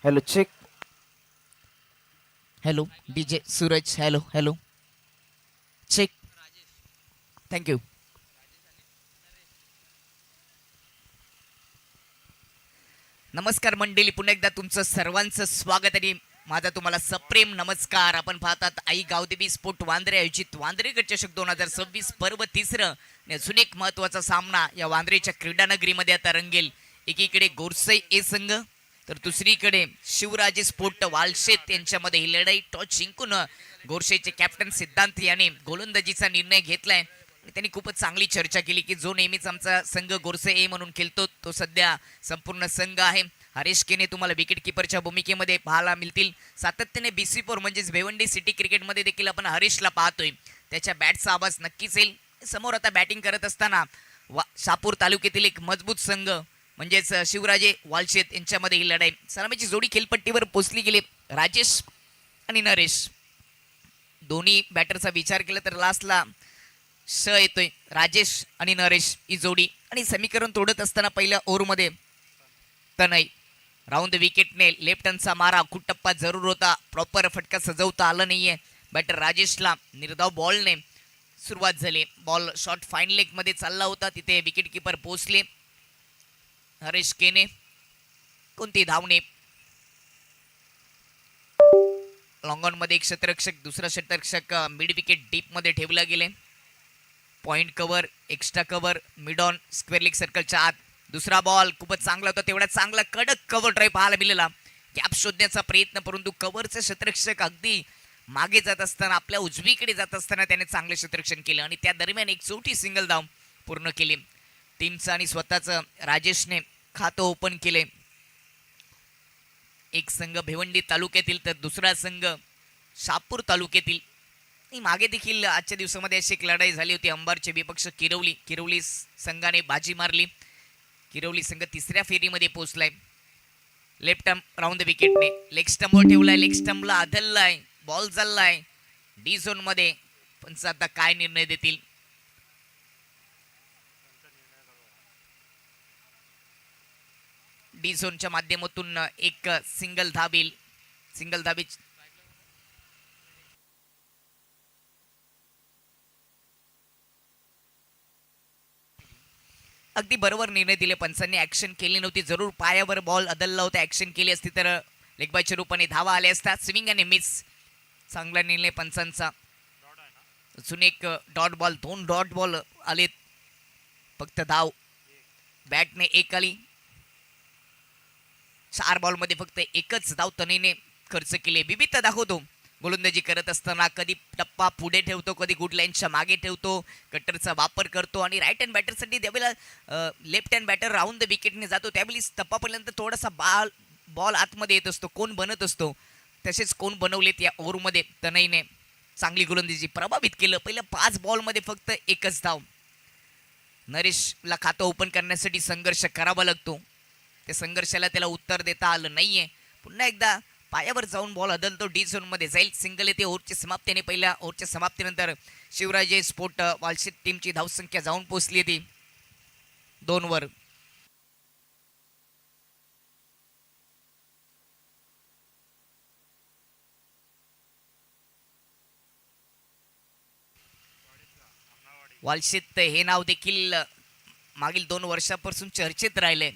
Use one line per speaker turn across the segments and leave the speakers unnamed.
Hello, check.
Hello DJ Suraj. Hello hello check. Thank you. नमस्कार मंडळी, पुन्हा एकदा तुमचं सर्वांचं स्वागत आणि माझा तुम्हाला सप्रेम नमस्कार. आपण पाहतात आई गावदेवी स्पोर्ट वांद्रे आयोजित वांद्रे गट चषक 2026 पर्व तिसरं आणि अजून एक महत्वाचा सामना या वांद्रेच्या क्रीडानगरीमध्ये आता रंगेल. एकीकडे गोरसई ए संघ तर दुसरीकडे शिवराजे स्पोर्ट वालशेत यांच्यामध्ये ही लढाई. टॉस जिंकून गोरसेचे कॅप्टन सिद्धांत याने गोलंदाजीचा निर्णय घेतलाय. त्यांनी खूपच चांगली चर्चा केली की जो नेहमीच आमचा संघ गोरसे ए म्हणून खेळतो तो सध्या संपूर्ण संघ आहे. हरीश केने तुम्हाला विकेट किपरच्या भूमिकेमध्ये पाहायला मिळतील. सातत्याने BC4 म्हणजेच भिवंडी सिटी क्रिकेटमध्ये देखील आपण हरीशला पाहतोय. त्याच्या बॅटचा आवाज नक्कीच येईल. समोर आता बॅटिंग करत असताना शहापूर तालुक्यातील एक मजबूत संघ म्हणजेच शिवराजे वालशेत यांच्यामध्ये ही लढाई. सलामीची जोडी खेळपट्टीवर पोचली गेली. राजेश आणि नरेश दोन्ही बॅटरचा विचार केला तर लास्टला येतोय. राजेश आणि नरेश ही जोडी आणि समीकरण तोडत असताना पहिल्या ओव्हरमध्ये तनय राऊंड विकेटने लेफ्ट हँडचा मारा. कुटप्पा जरूर होता, प्रॉपर फटका सजवता आला नाहीये. बॅटर राजेशला निर्धाव बॉलने सुरुवात झाली. बॉल शॉर्ट फाईन लेग मध्ये चालला होता, तिथे विकेट किपर पोहोचले. हरीश केने कोणती धावणे. लॉंगॉन मध्ये एक शतरक्षक, दुसरा शतरक्षक मिड विकेट डीप मध्ये ठेवला गेले. Point cover, extra cover, mid on square leg सर्कलच्या आत. दुसरा बॉल खूपच चांगला होता, तेवढा चांगला कडक कव्हर ड्राईव्ह पाहायला मिळाला. गॅप शोधण्याचा प्रयत्न, परंतु कव्हरचे शतरक्षक अगदी मागे जात असताना, आपल्या उजवीकडे जात असताना त्याने चांगले शतरक्षण केलं आणि त्या दरम्यान एक छोटी सिंगल धाव पूर्ण केली. टीमचं आणि स्वतःचं राजेशने खातं ओपन केले. एक संघ भिवंडी तालुक्यातील तर दुसरा संघ शहापूर तालुक्यातील. मागे देखील आजच्या दिवसामध्ये अशी एक लढाई झाली होती. अंबारचे विपक्ष किरवली संघाने बाजी मारली. किरवली संघ तिसऱ्या फेरीमध्ये पोहोचलाय. लेफ्ट राऊंड द विकेटने लेग स्टंपवर ठेवलाय. लेग स्टंपला आदललाय, बॉल चाललाय डी झोन मध्ये. पण आता काय निर्णय देतील. डी झोनच्या माध्यमातून एक सिंगल धाबील अगदी बरोबर निर्णय दिले पंचांनी. ऍक्शन केली नव्हती, जरूर पायावर बॉल अदलला होता. ऍक्शन केली असती तर लेगबायच्या रूपाने धावा आल्या असतात. स्विंग आणि मिस. चांगला निर्णय पंचांचा. अजून एक डॉट बॉल, 2 डॉट बॉल आलेत. फक्त धाव बॅटने एक आली. 4 बॉलमध्ये फक्त एकच धाव तनेने खर्च केले. विविधता दाखवतो गोलंदाजी करत असताना. कधी टप्पा पुढे ठेवतो, कधी गुड लाईनच्या मागे ठेवतो, कटरचा वापर करतो आणि राईट हँड बॅटरसाठी त्यावेळेला left hand batter round the विकेटने जातो. त्यावेळी टप्पापर्यंत थोडासा बॉल आतमध्ये येत असतो, कोण बनत असतो. तसेच कोण बनवलेत या ओव्हरमध्ये. तनयने चांगली गोलंदाजी प्रभावित केलं. पहिल्या 5 बॉलमध्ये फक्त एकच धाव. नरेशला खातं ओपन करण्यासाठी संघर्ष करावा लागतो. त्या संघर्षाला त्याला उत्तर देता आलं नाहीये. पुन्हा एकदा पायावर जाऊन बॉल अदलतो. डी झोन मध्ये जाईल. सिंगल येते ओव्हरची समाप्तीने. पहिल्या ओव्हरच्या समाप्तीनंतर शिवराजे स्पोर्ट वालशेत टीमची धावसंख्या जाऊन पोहोचली होती 2 वर. वालशेत हे नाव देखील मागील 2 वर्षापासून चर्चेत राहिले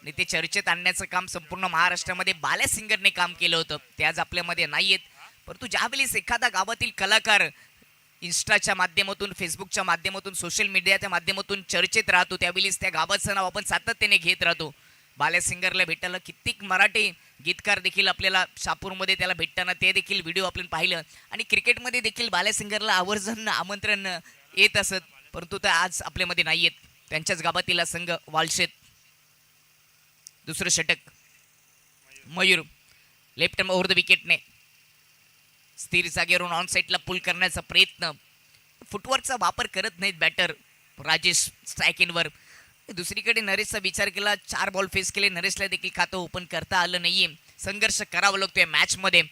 आणि ते चर्चेत आणण्याचं काम संपूर्ण महाराष्ट्रामध्ये बाल्या सिंगरने काम केलं होतं. ते आज आपल्यामध्ये नाहीयेत. परंतु ज्यावेळेस एखादा गावातील कलाकार इन्स्टाच्या माध्यमातून, फेसबुकच्या माध्यमातून, सोशल मीडियाच्या माध्यमातून चर्चेत राहतो, त्यावेळेस त्या गावाचं नाव आपण सातत्याने घेत राहतो. बाल्या सिंगरला भेटायला कित्येक मराठी गीतकार देखील आपल्याला शहापूरमध्ये त्याला भेटताना ते देखील व्हिडिओ आपण पाहिलं. आणि क्रिकेटमध्ये देखील बाल्या सिंगरला आवर्जून आमंत्रण येत असत, परंतु ते आज आपल्यामध्ये नाही आहेत. त्यांच्याच गावातील संघ वालशेत. दुसरं षटक मयूर लेफ्ट ओव्हर द विकेटने स्थिर जागेवरून ऑन साईडला पुल करण्याचा प्रयत्न. फुटवर्कचा वापर करत नाहीत बॅटर राजेश स्ट्राईक इनवर. दुसरीकडे नरेशचा विचार केला. 4 बॉल फेस केले. नरेशला देखील खातं ओपन करता आलं नाहीये. संघर्ष करावा लागतोय मॅच मध्ये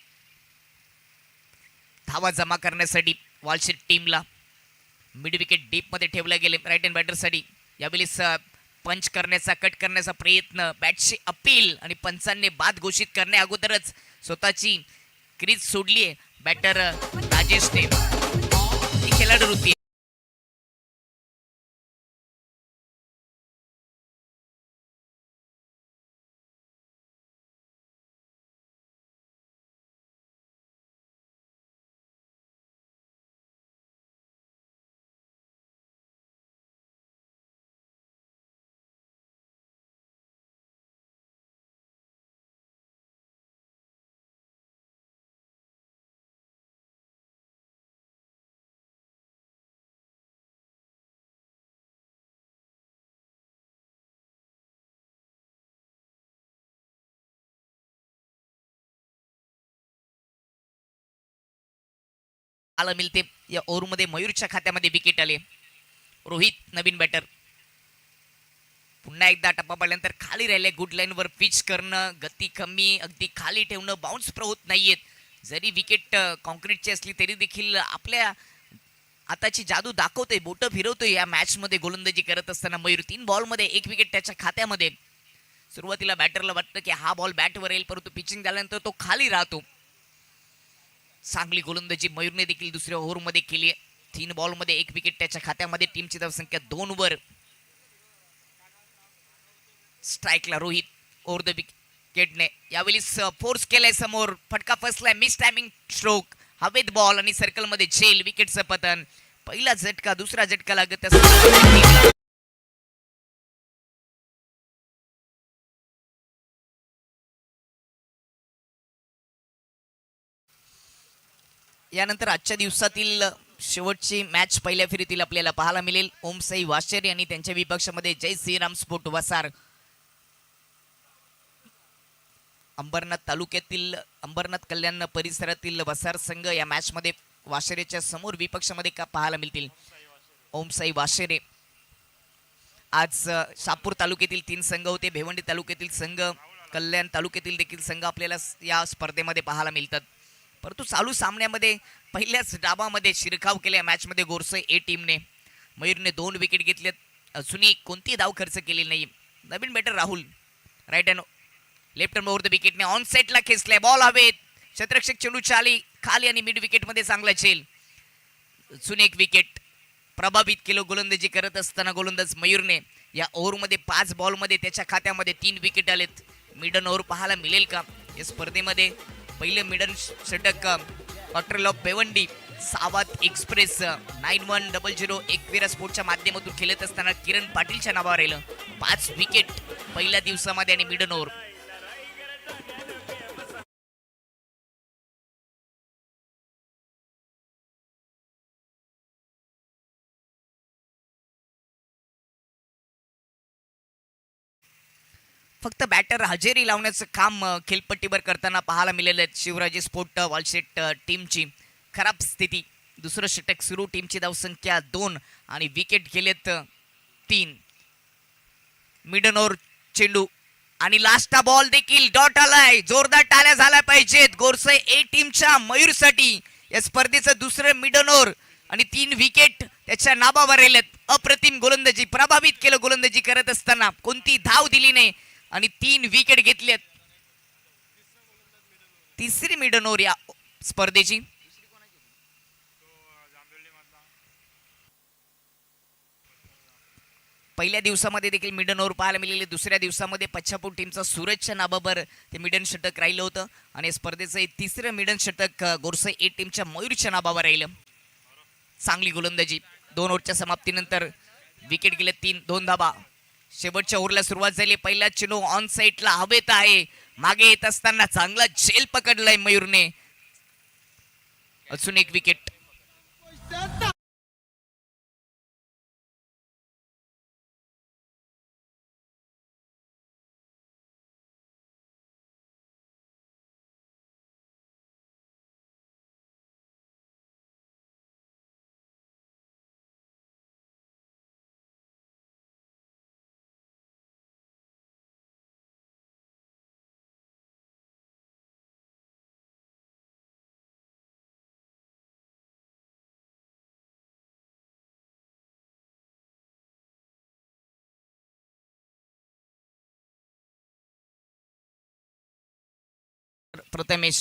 धावा जमा करण्यासाठी. वालशेत टीमला मिड विकेट डीप मध्ये ठेवला गेले राईट हँड बॅटरसाठी. यावेळेस पंच करण्याचा कट करण्याचा प्रयत्न, बॅटची अपील आणि पंचांनी बाद घोषित करण्या अगोदरच स्वतःची क्रीज सोडली आहे बॅटर राजेशने. ती खेळाडू वृत्ती. आला मिळते या ओव्हरमध्ये मयूरच्या खात्यामध्ये विकेट आले. रोहित नवीन बॅटर. पुन्हा एकदा टप्पा पडल्यानंतर खाली राहिले. गुड लाईनवर पिच करणं, गती कमी, अगदी खाली ठेवणं, बाउन्स होत नाहीयेत. जरी विकेट कॉन्क्रीटची असली तरी देखील आपल्या आताची जादू दाखवतोय, बोटं फिरवतोय या मॅच मध्ये गोलंदाजी करत असताना मयूर. 3 बॉलमध्ये 1 विकेट त्याच्या खात्यामध्ये. सुरुवातीला बॅटरला वाटतं की हा बॉल बॅटवर येईल, परंतु पिचिंग झाल्यानंतर तो खाली राहतो. चांगली गोलंदाजी मयूरने देखील दुसऱ्या ओव्हरमध्ये केली आहे. 3 बॉलमध्ये 1 विकेट त्याच्या खात्यामध्ये. टीमची धावसंख्या 2 वर. स्ट्राईकला रोहित ओव्हर द विकेटने यावेळी फोर्स केलाय समोर. फटका फसलाय. Miss timing stroke. हवेत बॉल आणि सर्कलमध्ये झेल. विकेटचं पतन. पहिला झटका, दुसरा झटका लागत असताना यानंतर आजच्या दिवसातील शेवटची मॅच पहिल्या फेरीतील आपल्याला पाहायला मिळेल. ओमसाई वाशेरी आणि त्यांच्या विपक्षामध्ये जय श्रीराम स्पोर्ट वसार. अंबरनाथ कल्याण परिसरातील वसार संघ या मॅच मध्ये वाशेरेच्या समोर विपक्षामध्ये का पाहायला मिळतील. ओमसाई वाशेरे. आज शहापूर तालुक्यातील 3 संघ होते. भिवंडी तालुक्यातील संघ, कल्याण तालुक्यातील देखील संघ आपल्याला या स्पर्धेमध्ये पाहायला मिळतात. परंतु चालू सामन्यामध्ये पहिल्याच डावामध्ये शिरकाव केल्या मॅच मध्ये गोरसे ए टीमने. मयूरने 2 विकेट घेतलेत. अजूनही कोणती धाव खर्च केली नाही. नवीन batter Rahul right hand left hand over the विकेटने ऑन साइडला खेचलाय. बॉल हवेत. क्षेत्ररक्षक चेंडूच्या खाली आणि मिड विकेट मध्ये चांगला झेल. अजून 1 विकेट प्रभावित केलं गोलंदाजी करत असताना गोलंदाज मयूरने. या ओव्हरमध्ये 5 बॉलमध्ये त्याच्या खात्यामध्ये 3 विकेट आलेत. मिडन ओव्हर पाहायला मिळेल का या स्पर्धेमध्ये. पहिलं मिडन षटक डॉक्टर ऑफ भिवंडी सावत एक्सप्रेस 9100 एकविरा स्पोर्टच्या माध्यमातून खेळत असताना किरण पाटीलच्या नावावर राहिलं. 5 विकेट पहिल्या दिवसामध्ये आणि मिडन ओव्हर. फक्त बॅटर हजेरी लावण्याचं काम खेळपट्टीवर करताना पाहायला मिळालं. शिवराजे स्पोर्ट वॉलसेट टीमची खराब स्थिती. दुसरं षटक सुरू. टीमची धावसंख्या 2 आणि विकेट गेलेत 3. मिडन ओव्हर चेंडू आणि लास्टचा बॉल देखील डॉट आलाय. जोरदार टाळ्या झाल्या पाहिजेत गोरसे ए टीमच्या मयूरसाठी. या स्पर्धेचं दुसरं मिडन ओव्हर आणि 3 विकेट त्याच्या नावावर राहिलेत. अप्रतिम गोलंदाजी. प्रभावित केलं गोलंदाजी करत असताना. कोणती धाव दिली नाही आणि 3 विकेट घेतलेत. तिसरी मिडन ओव्हर या स्पर्धेची. पहिल्या दिवसामध्ये देखील मिडन ओव्हर पाहायला मिळाले. दुसऱ्या दिवसामध्ये पच्छापूर टीमचा सूरजच्या नावावर ते मिडन षटक राहिलं होतं आणि स्पर्धेचं तिसरं मिडन षटक गोरसे ए टीमच्या मयूरच्या नावावर राहिलं. चांगली गोलंदाजी. 2 ओव्हरच्या समाप्तीनंतर विकेट गेले 2 धाबा. शेवटच्या ओव्हरला सुरुवात झाली. पहिला चेंडू ऑन साइडला हवेत आहे. मागे येत असताना चांगला झेल पकडलाय मयूरने. अजून 1 विकेट. प्रथमेश,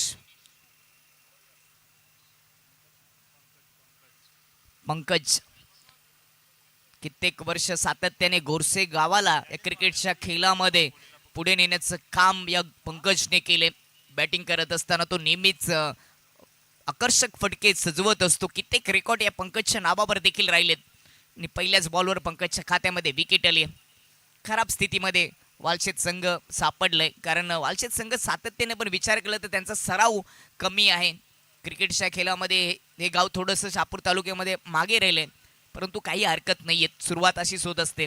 पंकज. कित्येक वर्ष सातत्याने गोरसे गावाला या क्रिकेटच्या खेळामध्ये पुढे नेण्याचं काम या पंकजने केले. बॅटिंग करत असताना तो नेहमीच आकर्षक फटके सजवत असतो. कित्येक रेकॉर्ड या पंकजच्या नावावर देखील राहिलेत आणि पहिल्याच बॉलवर पंकजच्या खात्यामध्ये विकेट आली. खराब स्थितीमध्ये वालशेत संघ सापडलंय, कारण वालशेत संघ सातत्याने पण विचार केला तर त्यांचा सराव कमी आहे. क्रिकेटच्या खेळामध्ये हे गाव थोडंसं शहापूर तालुक्यामध्ये मागे राहिले, परंतु काही हरकत नाहीये, सुरुवात अशीच होत असते.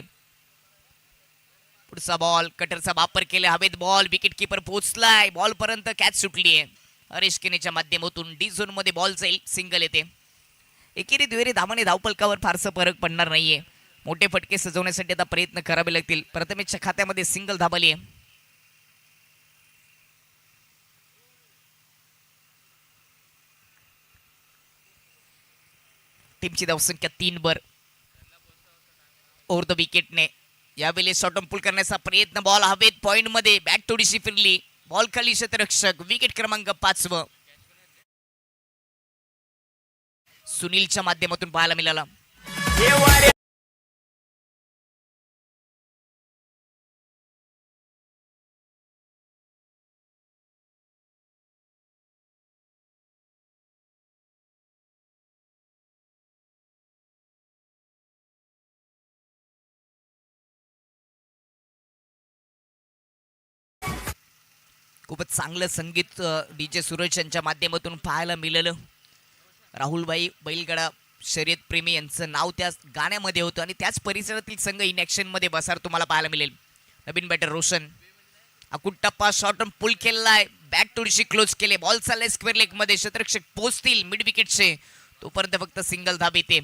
पुढचा बॉल, कटरचा वापर केला, हवेत बॉल, विकेट किपर पोहोचलाय, बॉल पर्यंत कॅच सुटली आहे. हरेश केनेच्या माध्यमातून डी झोन मध्ये बॉल जाईल, सिंगल येते. एकेरी दुहेरी धावाने धावपलकावर फारसा फरक पडणार नाहीये. मोठे फटके सजवण्यासाठी आता प्रयत्न करावे लागतील. प्रथमेशच्या खात्यामध्ये सिंगल धावली आहे. टीमची धावसंख्या 3 वर. ओव्हर द विकेटने यावेळी शॉर्ट पुल करण्याचा प्रयत्न, बॉल हवेत, पॉइंट मध्ये, बॅट थोडीशी फिरली, बॉल खाली, क्षेत्ररक्षक. विकेट क्रमांक 5 सुनीलच्या माध्यमातून पाहायला मिळाला. खूपच चांगलं संगीत डीजे सूरज यांच्या माध्यमातून पाहायला मिळालं. राहुलबाई बैलगाडा शर्यत प्रेमी यांचं नाव त्या गाण्यामध्ये होतं आणि त्याच परिसरातील संघ इन ॲक्शन मध्ये बसार तुम्हाला पाहायला मिळेल. नवीन बॅटर रोशन, अकुट टप्पा, शॉर्ट पुल केलाय, बॅट थोडीशी क्लोज केले, बॉल चाललाय स्क्वेअर लेग मध्ये, क्षेत्ररक्षक पोहोचतील मिड विकेटचे, तोपर्यंत फक्त सिंगल धाब येते.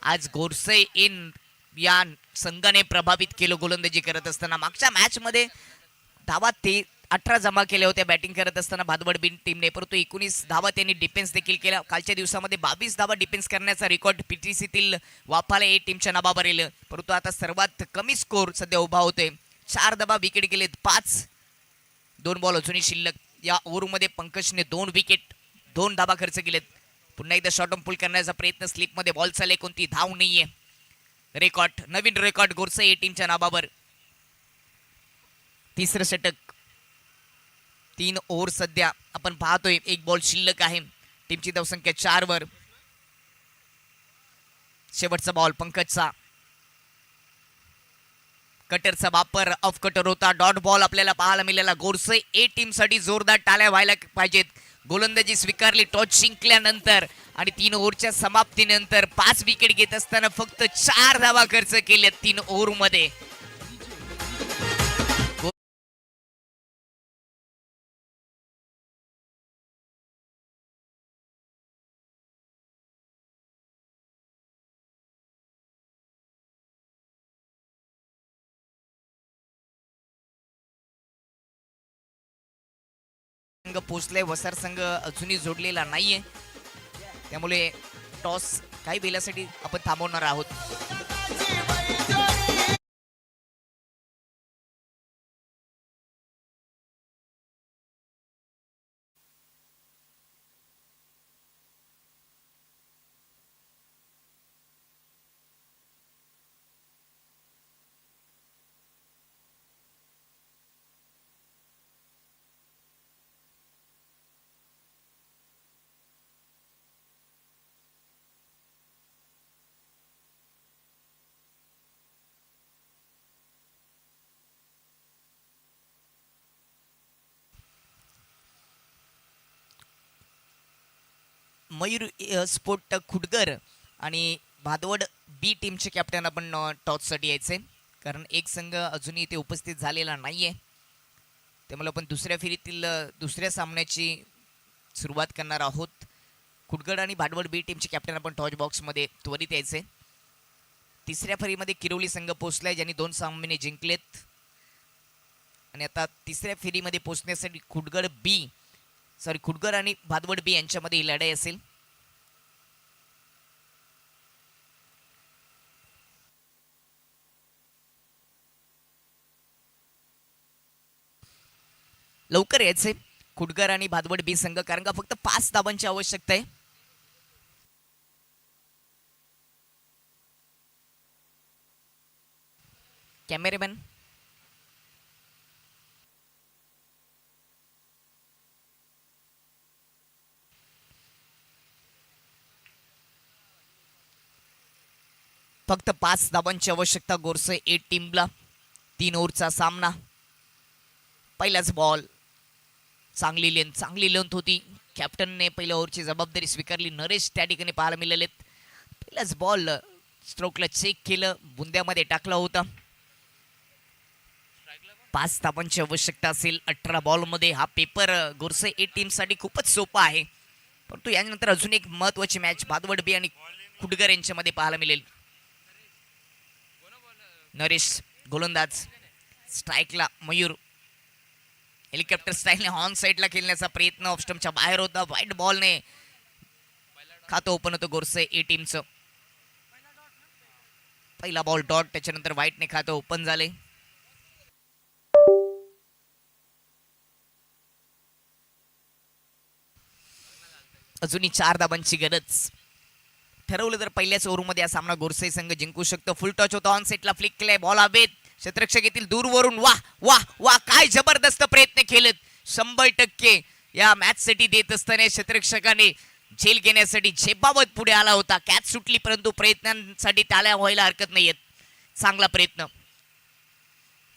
आज गोरसे इन या संघाने प्रभावित केलं गोलंदाजी करत असताना. मागच्या मॅच मध्ये धावा 18 जमा केल्या होत्या बॅटिंग करत असताना भादवड बिन टीमने, परंतु 19 धावा त्यांनी डिफेन्स देखील केला. कालच्या दिवसामध्ये 22 धावा डिफेन्स करण्याचा रेकॉर्ड पीटीसीतील वाफाले ए टीमच्या नावावर येईल. परंतु आता सर्वात कमी स्कोर सध्या उभा होतोय. 4 धावा विकेट गेलेत, 2 बॉल अजूनही शिल्लक. या ओव्हरमध्ये पंकजने 2 विकेट, 2 धावा खर्च केलेत. पुन्हा एकदा शॉर्ट पुल करण्याचा प्रयत्न, स्लिपमध्ये बॉल चालले, कोणती धाव नाहीये. रेकॉर्ड, नवीन रेकॉर्ड गोरसे ए टीमच्या नावावर. तिसरं षटक, 3 ओव्हर सध्या आपण पाहतोय, 1 बॉल शिल्लक आहे. टीमची धावसंख्या 4 वर. शेवटचा बॉल पंकजचा, कटरचा वापर, ऑफ कटर होता, डॉट बॉल आपल्याला पाहायला मिळाला. गोरसे ए टीम साठी जोरदार टाळ्या व्हायला पाहिजेत. गोलंदाजी स्वीकारली टॉस जिंकल्यानंतर आणि 3 ओव्हरच्या समाप्तीनंतर 5 विकेट घेत असताना फक्त 4 धावा खर्च केल्या 3 ओव्हर मध्ये. पोचले, वसार संघ अजूनही जोडलेला नाहीये, त्यामुळे टॉस काही वेळासाठी आपण थांबवणार आहोत. मयूर स्पोर्ट खुडकर आणि भादवड बी टीमचे कॅप्टन आपण टॉससाठी यायचे, कारण एक संघ अजूनही इथे उपस्थित झालेला नाहीये. त्यामुळे आपण दुसऱ्या फेरीतील दुसऱ्या सामन्याची सुरुवात करणार आहोत. खुडगड आणि भादवड बी टीमचे कॅप्टन आपण टॉच बॉक्समध्ये त्वरित यायचे. तिसऱ्या फेरीमध्ये किरोली संघ पोहोचलाय, ज्यांनी 2 सामने जिंकलेत आणि आता तिसऱ्या फेरीमध्ये पोहोचण्यासाठी खुडगड आणि भादवड बी यांच्यामध्ये ही लढाई असेल. लवकर यायचे, खुडकर आणि भादवड बी संघ, कारण का फक्त 5 धावांची आवश्यकता आहे. कॅमेरामॅन फक्त 5 धावांची आवश्यकता गोरसे ए टीमला. 3 ओव्हरचा सामना. पहिलाच बॉल. चांगली लेंथ होती. कॅप्टनने पहिल्या ओव्हरची जबाबदारी स्वीकारली. नरेश त्या ठिकाणी पाहायला मिळालेत. पहिलाच बॉल स्ट्रोकला चेक केलं, बुंद्यामध्ये टाकला होता. 5 धावांची आवश्यकता असेल 18 बॉलमध्ये. हा पेपर गोरसे ए टीमसाठी खूपच सोपा आहे, परंतु यानंतर अजून एक महत्वाची मॅच भादवड बी आणि खुडकर यांच्यामध्ये पाहायला मिळेल. नरेश गोलंदाज, स्ट्राईकला मयूर. हेलिकॉप्टर स्टाईलने ऑन साईडला खेळण्याचा प्रयत्न ऑफ स्टंपच्या बाहेर होता. व्हाईट बॉलने खातं ओपन होतं गोरसे ए टीमचं. पहिला बॉल डॉट, त्याच्यानंतर व्हाईटने खातं ओपन झाले. अजूनही 4 धावांची गरज. ठरवलं तर पहिल्याच ओव्हरमध्ये हा सामना गोरसे संघ जिंकू शकतो. फुल टच होता, ऑन सेटला फ्लिक केलाय, बॉल हवेत. क्षेत्ररक्षक येथील दूरवरून वाह वाह वाह, काय जबरदस्त प्रयत्न केलेत. 100% या मॅच साठी देत असताना क्षेत्ररक्षकाने झेल घेण्यासाठी झेपावत पुढे आला होता. कॅच सुटली, परंतु प्रयत्नांसाठी टाळ्या व्हायला हरकत नाहीयेत. चांगला प्रयत्न.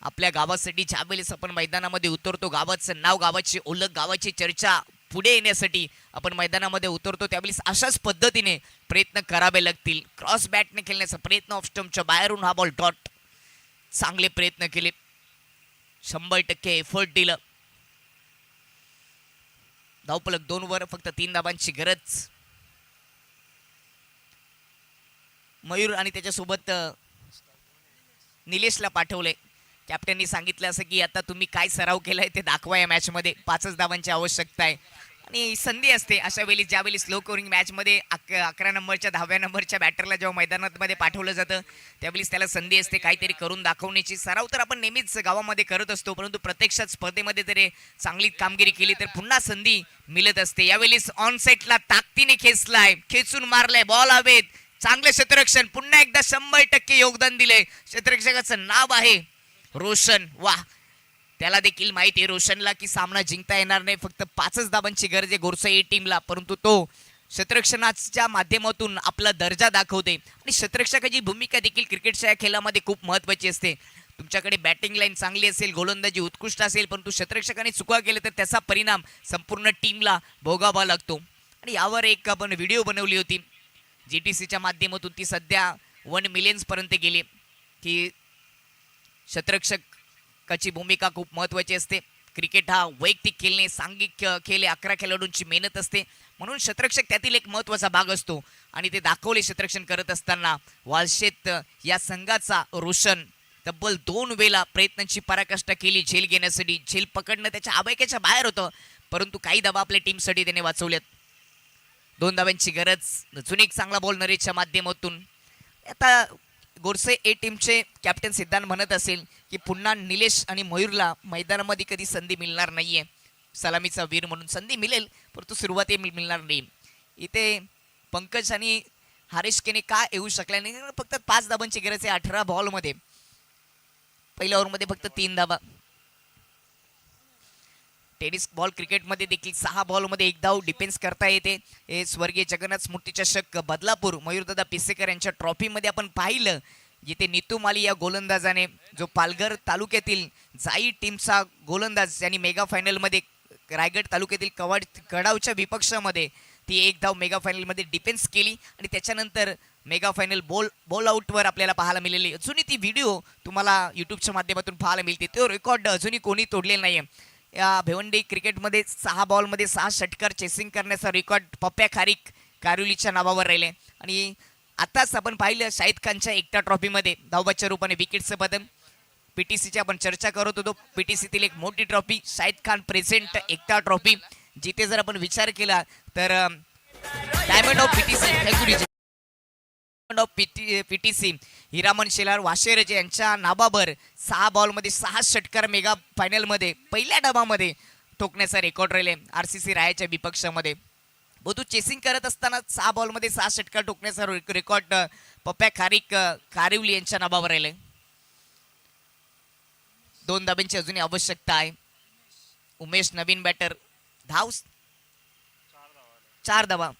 आपल्या गावासाठी ज्यावेळेस आपण मैदानामध्ये उतरतो, गावाचं नाव, गावाची ओळख, गावाची चर्चा पुढे येण्यासाठी आपण मैदानामध्ये उतरतो, त्यावेळेस अशाच पद्धतीने प्रयत्न करावे लागतील. क्रॉस बॅटने खेळण्याचा प्रयत्न ऑफ स्टंपच्या बाहेरून हा बॉल डॉट. चांगले प्रयत्न केले, 100% एफर्ट दिलं. धावफलक 2 वर, फक्त 3 धावांची गरज. मयूर आणि त्याच्यासोबत निलेशला पाठवले. कॅप्टननी सांगितलं असं की आता तुम्ही काय सराव केलाय ते दाखवा या मॅचमध्ये. 5 धावांची आवश्यकता आहे आणि संधी असते अशा वेळी, ज्यावेळी स्लो स्कोरिंग मॅचमध्ये 11 नंबरच्या 10व्या नंबरच्या बॅटरला जेव्हा मैदानामध्ये पाठवलं जातं त्यावेळेस त्याला संधी असते काहीतरी करून दाखवण्याची. सराव तर आपण नेहमीच गावामध्ये करत असतो, परंतु प्रत्यक्षात स्पर्धेमध्ये जर चांगली कामगिरी केली तर पुन्हा संधी मिळत असते. यावेळेस ऑन सेटला ताकदीने खेचलाय, खेचून मारलाय, बॉल हवेत. चांगले क्षेत्ररक्षण, पुन्हा एकदा 100% योगदान दिलंय. क्षेत्ररक्षकाचं नाव आहे रोशन. वाह, त्याला देखील माहिती आहे रोशनला की सामना जिंकता येणार नाही. फक्त 5 धावांची गरज आहे गोरसे ए टीमला, परंतु तो क्षेत्ररक्षणाच्या माध्यमातून आपला दर्जा दाखवते. आणि क्षेत्ररक्षकाची भूमिका देखील क्रिकेटच्या या खेळामध्ये खूप महत्त्वाची असते. तुमच्याकडे बॅटिंग लाईन चांगली असेल, गोलंदाजी उत्कृष्ट असेल, परंतु क्षेत्ररक्षकाने चुका केल्या तर त्याचा परिणाम संपूर्ण टीमला भोगावा लागतो. आणि यावर एक आपण व्हिडिओ बनवली होती GTCच्या माध्यमातून. ती सध्या 1 मिलियन्स पर्यंत गेली. की क्षेत्ररक्षकाची भूमिका खूप महत्त्वाची असते. क्रिकेट हा वैयक्तिक खेळणे, सांघिक खेळ, 11 खेळाडूंची मेहनत असते, म्हणून क्षेत्ररक्षक त्यातील एक महत्त्वाचा भाग असतो. आणि ते दाखवले क्षेत्ररक्षण करत असताना. वालशेत या संघाचा रोशन तब्बल 2 वेळा प्रयत्नांची पराकाष्ठा केली झेल घेण्यासाठी. झेल पकडणं त्याच्या आवाक्याच्या बाहेर होतं, परंतु काही धावा आपल्या टीमसाठी त्याने वाचवल्यात. 2 धावांची गरज. अजून एक चांगला बॉल नरेशच्या माध्यमातून. आता गोरसे ए टीमचे कॅप्टन सिद्धांत म्हणत असेल की पुन्हा निलेश आणि मयूरला मैदानामध्ये कधी संधी मिळणार नाहीये. सलामीचा वीर म्हणून संधी मिळेल, परंतु सुरुवाती मिळणार नाही. इथे पंकज आणि हारिश केने का येऊ शकला नाही? फक्त 5 धावांची गरज आहे 18 बॉलमध्ये. पहिल्या ओव्हरमध्ये फक्त 3 धावा. टेनिस बॉल क्रिकेटमध्ये देखील 6 बॉलमध्ये 1 धाव डिफेन्स करता येते. हे स्वर्गीय जगन्नाथ स्मृती चषक बदलापूर मयूरदादा पिसेकर यांच्या ट्रॉफीमध्ये आपण पाहिलं, जिथे नीतू माली या गोलंदाजाने, जो पालघर तालुक्यातील जाई टीमचा गोलंदाज, यांनी मेगा फायनलमध्ये रायगड तालुक्यातील कडावच्या विपक्षामध्ये ती 1 धाव मेगा फायनलमध्ये डिफेन्स केली. आणि त्याच्यानंतर मेगा फायनल बॉल आउटवर आपल्याला पाहायला मिळाली. अजूनही ती व्हिडिओ तुम्हाला यूट्यूबच्या माध्यमातून पाहायला मिळते. तो रेकॉर्ड अजूनही कोणी तोडलेला नाही आहे. या भिवंडी क्रिकेटमध्ये 6 बॉलमध्ये 6 षटकार चेसिंग करण्याचा रेकॉर्ड पप्प्या खारीक कारुलीच्या नावावर राहिले. आणि आताच आपण पाहिलं शाहिद खानच्या एकटा ट्रॉफीमध्ये धावबाच्या रूपाने विकेटचं पतन. PTCची आपण चर्चा करत होतो. PTCतील एक मोठी ट्रॉफी शाहिद खान प्रेझेंट एकटा ट्रॉफी, जिथे जर आपण विचार केला तर diamond of PTC Hiraman Shelar वाशेरजे यांच्या नावावर 6 बॉलमध्ये 6 षटकार मेगा फायनलमध्ये पहिल्या डावामध्ये ठोकण्याचा रेकॉर्ड राहिले RCC रायाच्या विपक्षामध्ये. बहुतू चेसिंग करत असताना 6 बॉलमध्ये 6 षटकार ठोकण्याचा रेकॉर्ड पप्प्या खारीक कारिवली यांच्या नावावर राहिले. 2 धाब्यांची अजूनही आवश्यकता आहे. उमेश नवीन बॅटर, धाव 4 धावा,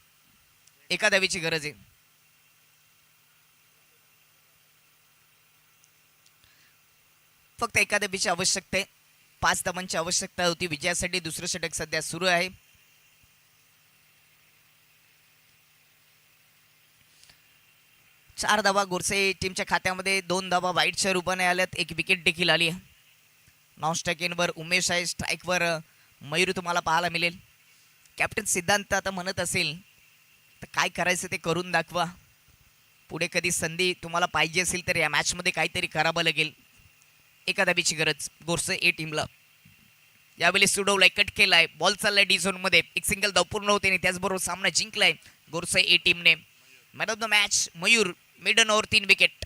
एका धावीची गरज आहे. फक्त एका धावीची आवश्यकता आहे. 5 धावांची आवश्यकता होती विजयासाठी. दुसरं षटक सध्या सुरू आहे. चार धावा गोरसे टीमच्या खात्यामध्ये. 2 धावा वाईटच्या रूपाने आल्यात. एक विकेट देखील आली आहे. नॉन स्ट्राईक इनवर उमेश आहे, स्ट्राईकवर मयूर तुम्हाला पाहायला मिळेल. कॅप्टन सिद्धांत आता म्हणत असेल तर काय करायचं ते करून दाखवा. पुढे कधी संधी तुम्हाला पाहिजे असेल तर या मॅचमध्ये काहीतरी करावं लागेल. एका धाबीची गरज गोरसे ए टीमला. यावेळी सुडवलाय, कट केलाय, बॉल चाललाय डी झोनमध्ये. एक सिंगल धाव पूर्ण होते आणि त्याचबरोबर सामना जिंकलाय गोरसे ए टीमने. Man of the match Mayur, maiden over 3 wicket.